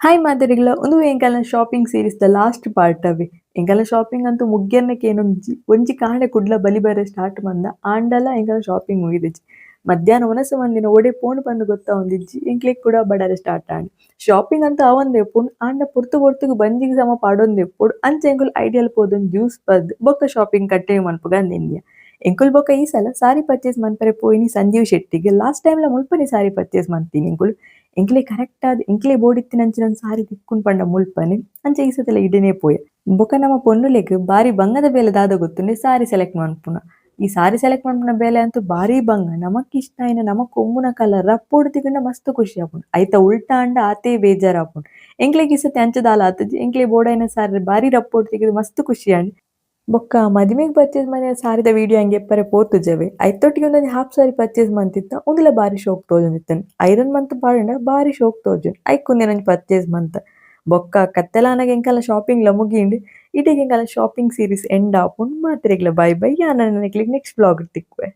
Hi ಮಾದರಿಗಳ ಒಂದು ಎಂಕಲ್ನ shopping series the last part ಅವೆ ಎಂಕಲ್ನ ಶಾಪಿಂಗ್ ಅಂತೂ ಮುಗ್ಯರ್ನಕ್ಕೆ ಏನೊಂಜಿ ಒಂಜಿ ಕಾಂಡೆ ಕುಡ್ಲ ಬಲಿ ಬರೆ ಸ್ಟಾರ್ಟ್ ಮಂದ ಆಂಡಲ ಎಂಕಲ್ನ ಶಾಪಿಂಗ್ ಮುಗಿದಿಜ್ಜಿ ಮಧ್ಯಾಹ್ನ ಒನಸ ಮಂದಿನ ಒಡೆ ಪೋಣು ಬಂದು ಗೊತ್ತಾವೊಂದಿಜ್ಜಿ ಎಂಕ್ಲೆಗ್ ಕೂಡ ಬಡಾರೆ ಸ್ಟಾರ್ಟ್ ಆಂಡ್ ಶಾಪಿಂಗ್ ಅಂತ ಅವಂದೆ ಪುಣ್ ಆಂಡ ಪೊರ್ತು ಪೊರ್ತುಗು ಬಂಜಿಗೆ ಸಮ ಪಾಡೊಂದೆ ಪೊಡು ಅಂಚ ಎಂಕುಲು ಐಡಿಯಲ್ ಪೋದೊಂದು ಜ್ಯೂಸ್ ಪರ್ದ್ ಬೊಕ್ಕ ಶಾಪಿಂಗ್ ಕಟ್ಟೆ ಮನ್ಪುಗ ಅಂದೆನ್ಯ ಎಂಕುಲು ಬೊಕ್ಕ ಈ ಸಲ ಸಾರಿ ಪರ್ಚೇಸ್ ಮನ್ಪರೆ ಪೋಯಿನಿ ಸಂಜೀವ್ ಶೆಟ್ಟಿಗೆ ಲಾಸ್ಟ್ ಟೈಮ್ಲ ಮುಲ್ಪನಿ ಸಾರಿ ಪರ್ಚೇಸ್ ಮನ್ತೀನಿ ಎಂಕುಲು ಎಂಕ್ಲೆ ಕರೆಕ್ಟ್ ಆದ್ ಎಂಕ್ಲೆ ಬೋಡಿತ್ತಿನಂಚಿನ ಸಾರಿ ತಿಕ್ಕುನ್ ಪಂಡ ಮುಲ್ಪನೆ ಅಂಚ ಈ ಸತಿಲ ಇಡೆನೆ ಪೋಯೆ ಬೊಕ ನಮ ಪೊನ್ನುಲೆಗ್ ಬಾರಿ ಬಂಗದ ಬೇಲೆ ದಾದ ಗೊತ್ತುಂಡೆ ಸಾರಿ ಸೆಲೆಕ್ಟ್ ಮನ್ಪುನ ಈ ಸಾರಿ ಸೆಲೆಕ್ಟ್ ಮನ್ಪುನ ಬೇಲೆ ಅಂತೂ ಬಾರಿ ಬಂಗ ನಮಕ್ ಇಷ್ಟ ಆಯ್ನ ನಮಕ್ ಕೊಮ್ಮುನ ಕಲರ್ ರಪ್ಪೋಡು ತಿಕ್ಕಂಡ ಮಸ್ತ್ ಖುಷಿ ಆಪುಂಡು ಐತ ಉಲ್ಟಾ ಅಂಡ ಆತೆ ಬೇಜಾರ್ ಆಪುಂಡು ಎಂಕ್ಲೆಗ್ ಈ ಸತಿ ಅಂಚದಾಲ ಆತುಜಿ ಎಂಕ್ಲೆ ಬೋಡಾಯ್ನ ಸಾರಿ ಬಾರಿ ರಪ್ಪೋಡು ತಿಕ್ಕದು ಮಸ್ತ್ ಖುಷಿ ಆಂಡ್ ಬೊಕ್ಕ ಮದಿಮೆಗ್ ಪರ್ಚೇಸ್ ಮನೆ ಸಾರಿದ ವಿಡಿಯೋ ಹಂಗೆ ಎಪ್ಪರೆ ಪೋತುಜವೆ ಐತೊಟ್ಟಿಗೆ ಒಂದೊಂದು ಹಾಫ್ ಸಾರಿ ಪರ್ಚೇಸ್ ಮಂತಿತ್ತ ಒಂದುಲ ಬಾರಿ ಶೋಕ್ ತೋಜುಂದಿತ್ತನ್ ಐರನ್ ಮಂತ್ ಪಾಡಿಂಡ ಬಾರಿ ಶೋಕ್ ತೋಜುಂಡು ಐಕುಂದೆನೊಂಜಿ ಪರ್ಚೇಸ್ ಮಂತ ಬೊಕ್ಕ ಕತ್ತೆಲಾನಗ ಎಂಕಲ್ಲ ಶಾಪಿಂಗ್ ಲ ಮುಗಿಂಡು ಇಟಿಗೆ ಎಂಕಲ್ಲ ಶಾಪಿಂಗ್ ಸೀರೀಸ್ ಎಂಡ್ ಆಪುಂಡು ಮಾತ್ರೆಗ್ಲ ಬೈ ಬೈ ಯಾನ ನೆಕ್ಸ್ಟ್ ಬ್ಲಾಗ್ ತಿಕ್ಕುವೆ.